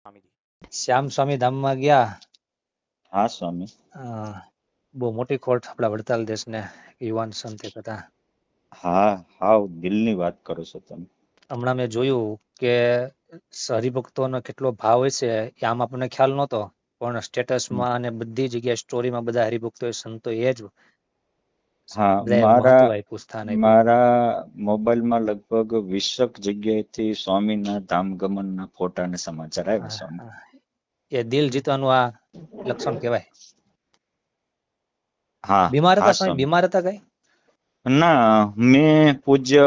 સ્વામીજી. શ્યામ સ્વામી ધામમાં ગયા. હા સ્વામી. બહુ મોટી ખોટ આપણા વડતાલ દેશને યુવાન સંતે હતા. હા હાવ દિલની વાત કરો છો તમે. હમણાં મેં જોયું કે હરિભક્તોનો કેટલો ભાવ હોય છે એ આમ આપણને ખ્યાલ નહોતો, પણ સ્ટેટસમાં અને બધી જગ્યાએ સ્ટોરીમાં બધા હરિભક્તો સંતો એ જ હા બધાએ મારા મહત્વ આપ્યું, સ્થાન આપ્યું. મારા મોબાઈલમાં લગભગ 20 જગ્યાએથી સ્વામીના ધામગમનના ફોટા અને સમાચાર આવ્યા હા, સ્વામી. હા. એ દિલ જીતવાનું આ લક્ષણ કહેવાય. હા બીમાર હા હતા સ્વામી? સ્વામી. બીમાર હતા કઈ? ના, મેં પૂજ્ય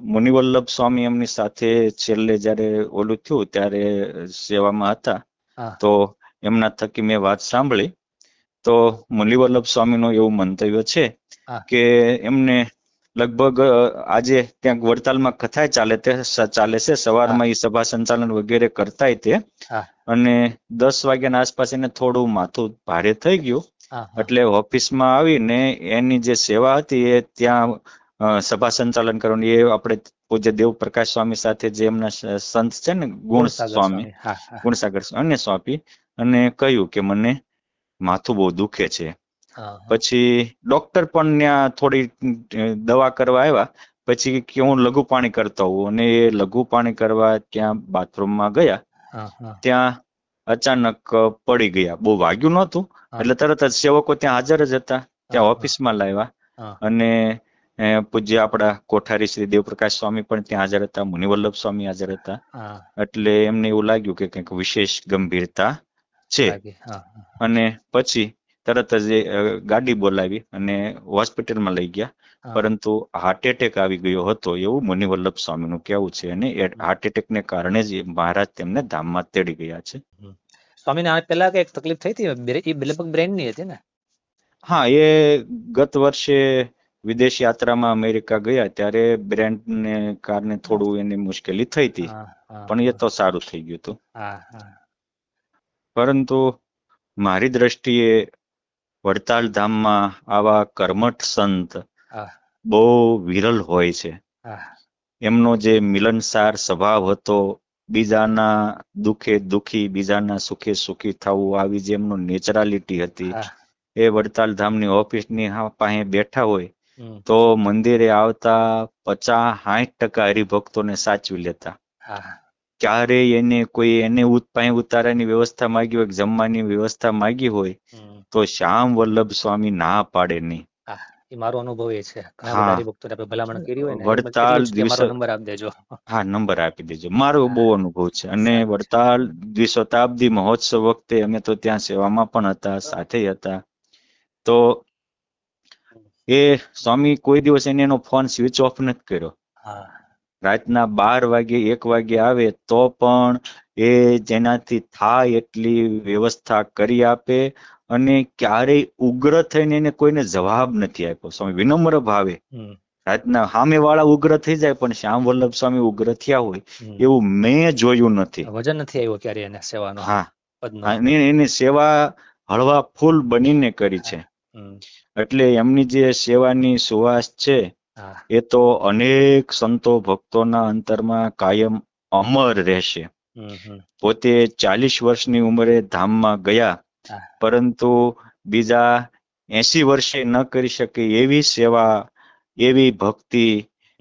મુનિવલ્લભ સ્વામી એમની સાથે છેલ્લે જયારે ઓલું થયું ત્યારે સેવામાં હતા, હા, તો એમના થકી મેં વાત સાંભળી. તો મુનિવલ્લભ સ્વામીનું એવું મંતવ્ય છે હા, કે એમને લગભગ આજે ત્યાં વડતાલમાં કથા ચાલે છે. હા, સવારમાં એ સભા સંચાલન વગેરે કરતાય તે, હા, અને 10 વાગ્યાના આસપાસ એને થોડું માથું ભારે થઈ ગયું. હા, હા, એટલે ઓફિસમાં આવીને એની જે સેવા હતી એ ત્યાં સભા સંચાલન કરવાની એ આપણે પૂજ્ય દેવપ્રકાશ સ્વામી સાથે જે એમના સંત છે ને, ગુણસાગર સ્વામી. હા, હા, ગુણસાગર અને સોંપી અને કહ્યું કે મને માથું બહુ દુખે છે. હા, હા, પછી ડોક્ટર પણ ત્યાં થોડી દવા કરવા આવ્યા. પછી કે હું લઘુ પાણી કરતો હોઉં, અને એ લઘુ પાણી કરવા ત્યાં બાથરૂમમાં ગયા. હા, હા, ત્યાં અચાનક પડી ગયા. બહુ વાગ્યું નહોતું, હા, એટલે તરત જ સેવકો ત્યાં હાજર જ હતા. હા, ત્યાં હા, ઓફિસમાં લાવ્યા હા, અને પૂજ્ય આપણા કોઠારી શ્રી દેવપ્રકાશ સ્વામી પણ ત્યાં હાજર હતા, મુનિવલ્લભ સ્વામી હાજર હતા. હા, એટલે એમને એવું લાગ્યું કે કંઈક વિશેષ ગંભીરતા છે. લાગે. હા, હા, અને પછી તરત જ ગાડી બોલાવી અને હોસ્પિટલમાં લઈ ગયા. હા, પરંતુ હાર્ટ એટેક આવી ગયો હતો એવું મુનિવલ્લભ સ્વામીનું કહેવું છે. અને એ હાર્ટ એટેકને કારણે જ મહારાજ તેમને ધામમાં તેડી ગયા છે. સ્વામીને આ પહેલા કઈક તકલીફ થઈ હતી? એ લગભગ બ્રેનની હતી ને? હા, એ ગત વર્ષે વિદેશ યાત્રામાં અમેરિકા ગયા ત્યારે બ્રેન્ડને કારણે હા, થોડું એની મુશ્કેલી થઈ હતી, હા, હા, પણ એ હા, તો સારું થઈ ગયું હતું. હા, હા, પરંતુ મારી દ્રષ્ટિએ વડતાલ ધામમાં આવા કર્મઠ સંત હા, બહુ વિરલ હોય છે. હા, એમનો જે મિલનસાર સ્વભાવ હતો, બીજાના દુઃખે દુઃખી, બીજાના સુખે સુખી થવું, આવી જે એમનો નેચરાલિટી હતી, હા, એ વડતાલ ધામની ઓફિસની પાસે બેઠા હોય હમ, તો મંદિરે આવતા 50-60% હરિભક્તોને સાચવી લેતા. હા, ક્યારેય એને કોઈ એને પાસે ઉતારાની વ્યવસ્થા માંગી હોય, જમવાની વ્યવસ્થા માંગી હોય, હમ, તો શ્યામ વલ્લભ સ્વામી ના પાડે નહીં. હા. એ મારો અનુભવ એ છે. ઘણા બધા હા, હરિભક્તોને આપણે ભલામણ કરી હોય ને, વડતાલ એટલું જ કે મારો દ્વિશત નંબર આપી દેજો. હા, નંબર આપી દેજો. મારો બહુ હા, અનુભવ છે. અને સારું છે. વડતાલ દ્વિશતાબ્દી મહોત્સવ વખતે અમે તો ત્યાં સેવામાં પણ હતા, સાથે હતા. તો એ સ્વામી કોઈ દિવસ એને એનો ફોન સ્વિચ ઓફ નથી કર્યો. હા, રાતના 12 વાગે 1 વાગે આવે તો પણ એ જેનાથી થાય એટલી વ્યવસ્થા કરી આપે. અને ક્યારેય ઉગ્ર થઈને એને કોઈને જવાબ નથી આપ્યો. સ્વામી વિનમ્ર ભાવે હમ, રાતના સામે વાળા ઉગ્ર થઈ જાય, પણ શ્યામ વલ્લભ સ્વામી ઉગ્ર થયા હોય હમ. એવું મેં જોયું નથી. વજન નથી આવ્યો ક્યારે એને સેવાનો, હા, પદનો. અને એની સેવા હળવા ફૂલ બનીને કરી છે. હા, હમ, એટલે એમની જે સેવાની સુવાસ છે હા, એ તો અનેક સંતો ભક્તોના અંતરમાં કાયમ અમર રહેશે. હમ, હમ, પોતે 40 વર્ષની ઉંમરે ધામમાં ગયા, હા, પરંતુ બીજા 80 વર્ષે ન કરી શકે એવી સેવા, એવી ભક્તિ,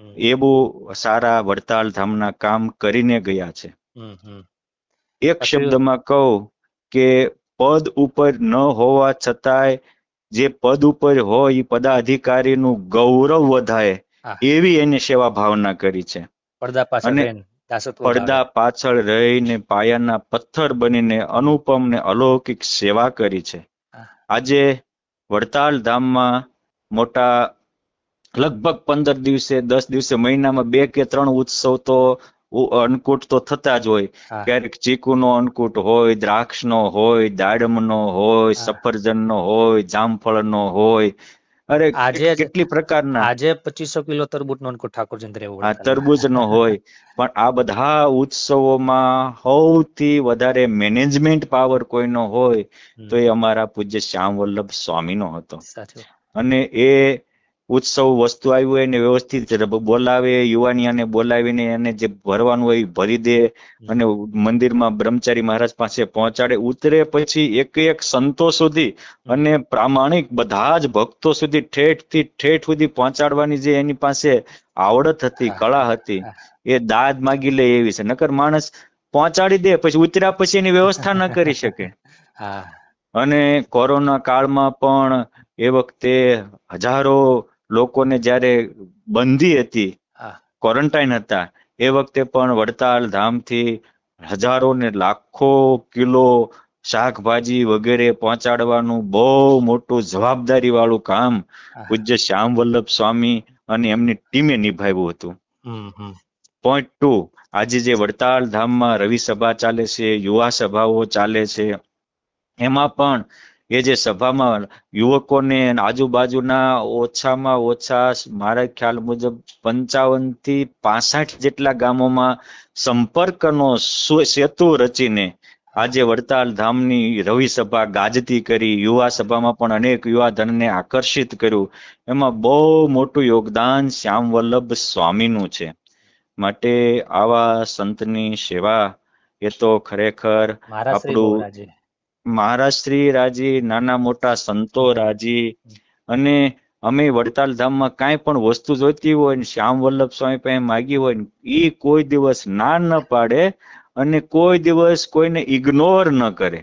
હમ, એવું સારા વડતાલ ધામના કામ કરીને ગયા છે. હમ, હમ. એક પછી શબ્દમાં કહું કે પદ ઉપર ન હોવા છતાંય જે પદ ઉપર હોય એ પદાધિકારીનું ગૌરવ વધારે હા, એવી એને સેવા ભાવના કરી છે. પડદા પાછળ અને રહીને દાસત્વ ધારે. પડદા પાછળ રહીને પાયાના પથ્થર બનીને હમ, અનુપમ ને અલૌકિક સેવા કરી છે. હા, આજે વડતાલ ધામમાં મોટા લગભગ 15 દિવસે, 10 દિવસે, મહિનામાં 2 કે 3 ઉત્સવ તો અન્નકૂટ તો થતા જ હોય. હા, ક્યારેક ચીકુનો અન્નકૂટ હોય, દ્રાક્ષનો હોય, દાડમનો હોય, હા. સફરજનનો હોય, જામફળનો હોય. અરે કેટલી પ્રકારના, આજે 2500 કિલો તરબૂચનો અન્નકૂટ ઠાકોરજીને રહેવું આ વડતાલમાં. તરબૂચનો હોય. પણ આ બધા ઉત્સવોમાં સૌથી વધારે મેનેજમેન્ટ પાવર કોઈનો હોય તો હમ, એ અમારા પૂજ્ય શ્યામ વલ્લભ સ્વામીનો હતો. સાચું. અને એ ઉત્સવ વસ્તુ આવી હોય એને વ્યવસ્થિત બોલાવે, યુવાનિયાને બોલાવીને એને જે ભરવાનું હોય એ ભરી દે અને મંદિરમાં બ્રહ્મચારી મહારાજ પાસે પહોંચાડે. ઉતરે પછી એક એક સંતો સુધી અને પ્રામાણિક બધા જ ભક્તો સુધી ઠેઠ થી ઠેઠ સુધી પહોંચાડવાની જે એની પાસે આવડત હતી, કળા હતી, એ દાદ માગી લે એવી છે. નકર માણસ પહોંચાડી દે પછી ઉતર્યા પછી એની વ્યવસ્થા ન કરી શકે. અને કોરોના કાળમાં પણ એ વખતે હજારો લોકોને જ્યારે બંધી હતી, ક્વોરન્ટાઇન હતા, એ વખતે પણ વડતાલ ધામથી હજારો ને લાખો કિલો શાકભાજી વગેરે પહોંચાડવાનું બહુ મોટું જવાબદારી વાળું કામ પૂજ્ય શ્યામ વલ્લભ સ્વામી અને એમની ટીમે નિભાવ્યું હતું. પોઈન્ટ 2, આજે જે વડતાલ ધામમાં રવિ સભા ચાલે છે, યુવા સભાઓ ચાલે છે, એમાં પણ એ જે સભામાં યુવકોને આજુબાજુના ઓછામાં ઓછા મારા ખ્યાલ મુજબ 55 થી 65 જેટલા ગામોમાં સંપર્કનો સેતુ રચીને આજે વડતાલ ધામની રવિ સભા ગાજતી કરી. યુવા સભામાં પણ અનેક યુવા ધનને આકર્ષિત કર્યું. એમાં બહુ મોટું યોગદાન શ્યામ વલ્લભ સ્વામીનું છે. માટે આવા સંતની સેવા એ તો ખરેખર આપણું મહારાજશ્રી રાજી, નાના મોટા સંતો રાજી. અને અમે વડતાલ ધામમાં કાંઈ પણ વસ્તુ જોઈતી હોય ને શ્યામ વલ્લભ સ્વામી પાસે માગી હોય ને એ કોઈ દિવસ ના ન પાડે અને કોઈ દિવસ કોઈને ઇગ્નોર ન કરે.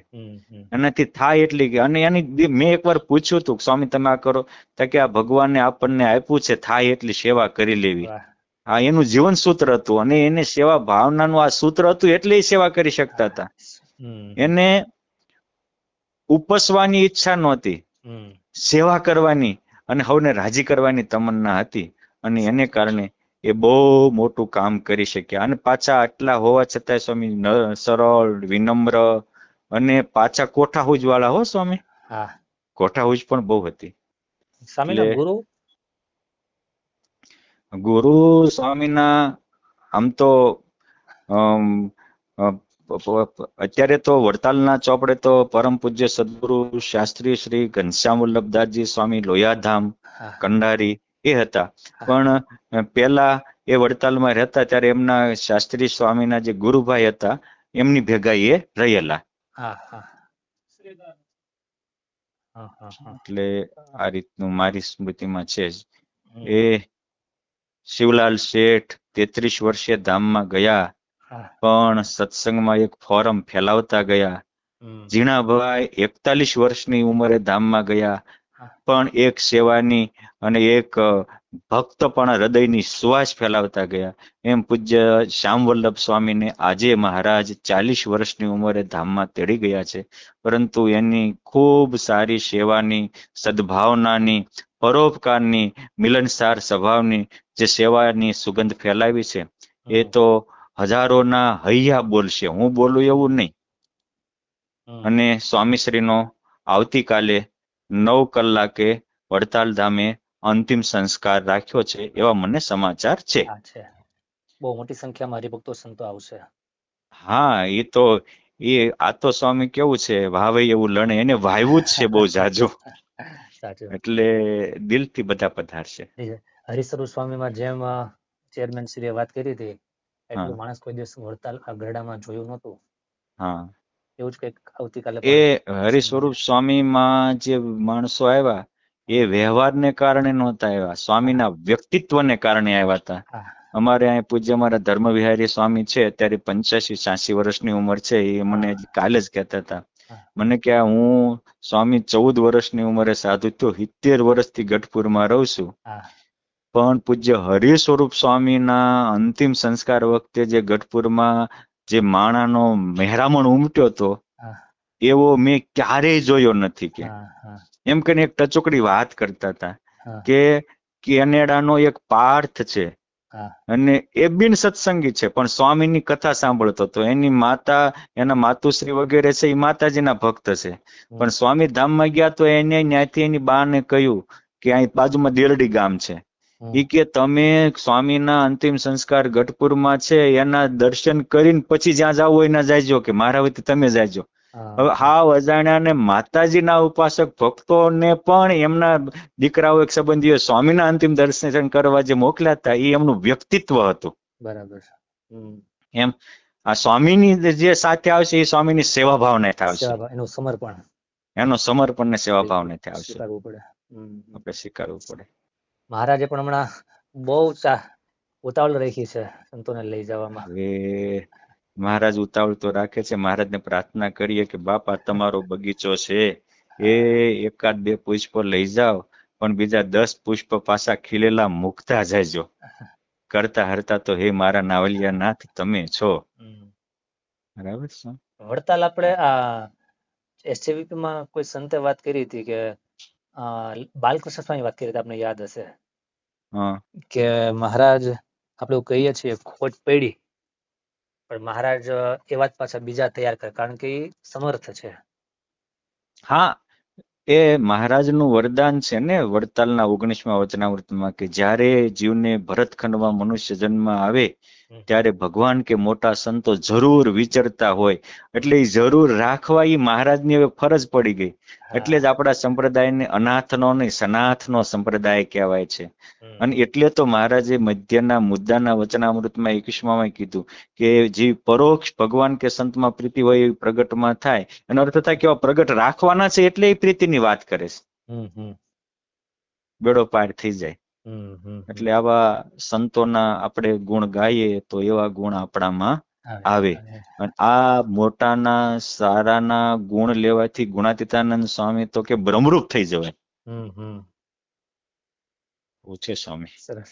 એનાથી થાય એટલી કે અને એની મેં એકવાર પૂછ્યું હતું સ્વામી તમે આ કરો તો કે આ ભગવાને આપણને આપ્યું છે થાય એટલી સેવા કરી લેવી. આ એનું જીવન સૂત્ર હતું અને એને સેવા ભાવનાનું આ સૂત્ર હતું એટલે એ સેવા કરી શકતા હતા. એને ઉપસવાની ઈચ્છા નહોતી, સેવા કરવાની અને સૌને રાજી કરવાની તમન્ના હતી. અને એને કારણે એ બહુ મોટું કામ કરી શક્યા. અને પાછા આટલા હોવા છતાંય સ્વામી સરળ, વિનમ્ર અને પાછા કોઠાહૂજ વાળા. હો સ્વામી, કોઠાહૂજ પણ બહુ હતી. ગુરુ સ્વામીના આમ તો અત્યારે તો વડતાલના ચોપડે તો પરમ પૂજ્ય સદગુરુ શાસ્ત્રી શ્રી ઘનશ્યામ વલ્લભદાસજી સ્વામી લોયાધામ કંડારી એ હતા. પણ પેલા એ વડતાલમાં રહેતા ત્યારે એમના શાસ્ત્રી સ્વામીના જે ગુરુભાઈ હતા એમની ભેગા એ રહેલા. એટલે આ રીતનું મારી સ્મૃતિમાં છે જ. એ શિવલાલ શેઠ 33 વર્ષે ધામમાં ગયા પણ સત્સંગમાં એક ફોરમ ફેલાવતા ગયા. જીણાભાઈ 41 વર્ષની ઉંમરે ધામમાં ગયા પણ એક સેવાની અને એક ભક્તપણા હૃદયની સુવાસ ફેલાવતા ગયા. એમ પૂજ્ય શ્યામ વલ્લભ સ્વામીને આજે મહારાજ 40 વર્ષની ઉંમરે ધામમાં તેડી ગયા છે. પરંતુ એની ખૂબ સારી સેવાની, સદભાવનાની, પરોપકારની, મિલનસાર સ્વભાવની જે સેવાની સુગંધ ફેલાવી છે એ તો હજારોના હૈયા બોલશે, હું બોલું એવું નહીં. અને સ્વામીશ્રીનો આવતીકાલે 9 કલાકે વડતાલ ધામે અંતિમ સંસ્કાર રાખ્યો છે એવા મને સમાચાર છે. બહુ મોટી સંખ્યામાં હરિભક્તો સંતો આવશે. હા, આ તો સ્વામી કેવું છે, વાવે એવું લણે, એને વાવ્યું જ છે બહુ જાજુ. એટલે દિલથી બધા પધારશે. હરિસ્વરૂપ સ્વામીમાં જેમ ચેરમેન શ્રીએ વાત કરી હતી એટલું માણસ કોઈ દિવસ વડતાલ આ ગરડામાં જોયું નહોતું. હા, એવું જ કંઈક આવતીકાલે એ હરિસ્વરૂપ સ્વામીમાં જે માણસો આવ્યા એ વ્યવહારને કારણે નહોતા આવ્યા, સ્વામીના વ્યક્તિત્વને કારણે આવ્યા હતા. અમારે અહીં પૂજ્ય અમારા ધર્મવિહારી સ્વામી છે, અત્યારે 85-86 વર્ષની ઉંમર છે. એ મને કાલે જ કહેતા હતા. મને કે હું સ્વામી 14 વર્ષની ઉંમરે સાધુ થયો, 70 વર્ષથી ગઢપુરમાં રહું છું. પણ પૂજ્ય હરિસ્વરૂપ સ્વામીના અંતિમ સંસ્કાર વખતે જે ગઢપુરમાં જે માણાનો મહેરામણ ઉમટ્યો હતો એવો મેં ક્યારેય જોયો નથી. કે એમ કરીને એક ટચોકડી વાત કરતા હતા કે કેનેડાનો એક પાર્થ છે અને એ બિન સત્સંગી છે પણ સ્વામીની કથા સાંભળતો હતો. એની માતા, એના માતુશ્રી વગેરે છે એ માતાજીના ભક્ત છે. પણ સ્વામી ધામમાં ગયા તો એને ત્યાંથી એની બાને કહ્યું કે અહીં બાજુમાં દેરડી ગામ છે, એ કે તમે સ્વામીના અંતિમ સંસ્કાર ગઢપુરમાં છે એના દર્શન કરીને પછી જ્યાં જાવ હોય ના જાયજો, કે મારા વતી તમે જાયજો. હવે હાવ અજાણ્યા ને માતાજીના ઉપાસક ભક્તોને પણ એમના દીકરાઓ એક સંબંધીઓ સ્વામીના અંતિમ દર્શન કરવા જે મોકલ્યા હતા એ એમનું વ્યક્તિત્વ હતું. બરાબર. એમ આ સ્વામીની જે સાથે આવશે એ સ્વામીની સેવા ભાવના આવશે, એનું સમર્પણ, એનો સમર્પણ ને સેવા ભાવને આવશે. સ્વીકારવું પડે, આપણે સ્વીકારવું પડે. મહારાજે પણ હમણાં બહુ ઉતાવળ રાખી છે સંતોને લઈ જવામાં. હવે મહારાજ ઉતાવળ તો રાખે છે. મહારાજને પ્રાર્થના કરીએ કે બાપા તમારો બગીચો છે, એ એકાદ બે પુષ્પ લઈ જાઓ, પણ બીજા 10 પુષ્પ પાછા ખીલેલા મૂકતા જાયજો. કરતા હરતા તો હે મારા નાવલિયા નાથ તમે છો. બરાબર છે. વડતાલ આપણે SCVP માં કોઈ સંતે વાત કરી હતી કે બાલકૃષ્ણ સ્વામી વાત કરી હતી, આપને યાદ હશે કે મહારાજ આપણે કહીએ છીએ ખોટ પડી, પણ મહારાજ એ વાત પાછા બીજા તૈયાર કરે, કારણ કે એ સમર્થ છે. હા, એ મહારાજનું વરદાન છે ને વડતાલના 19મા વચનામૃતમાં કે જ્યારે જીવને ભરતખંડમાં મનુષ્ય જન્મ આવે ત્યારે ભગવાન કે મોટા સંતો જરૂર વિચરતા હોય, એટલે એ જરૂર રાખવા એ મહારાજની હવે ફરજ પડી ગઈ. એટલે જ આપણા સંપ્રદાયને અનાથનો નહીં સનાથનો સંપ્રદાય કહેવાય છે. અને એટલે તો મહારાજે મધ્યના મુદ્દાના વચનામૃતમાં 21માં કીધું કે જે પરોક્ષ ભગવાન કે સંતમાં પ્રીતિ હોય એ પ્રગટમાં થાય. એનો અર્થ થાય કે પ્રગટ રાખવાના છે એટલે એ પ્રીતિની વાત કરે છે. બેડો પાર થઈ જાય. એટલે આવા સંતોના આપણે ગુણ ગાઈએ તો એવા ગુણ આપણામાં આવે. અને આ મોટાના સારાના ગુણ લેવાથી ગુણાતીતાનંદ સ્વામી તો કે બ્રહ્મરૂપ થઈ જવાય. છે સ્વામી. સરસ.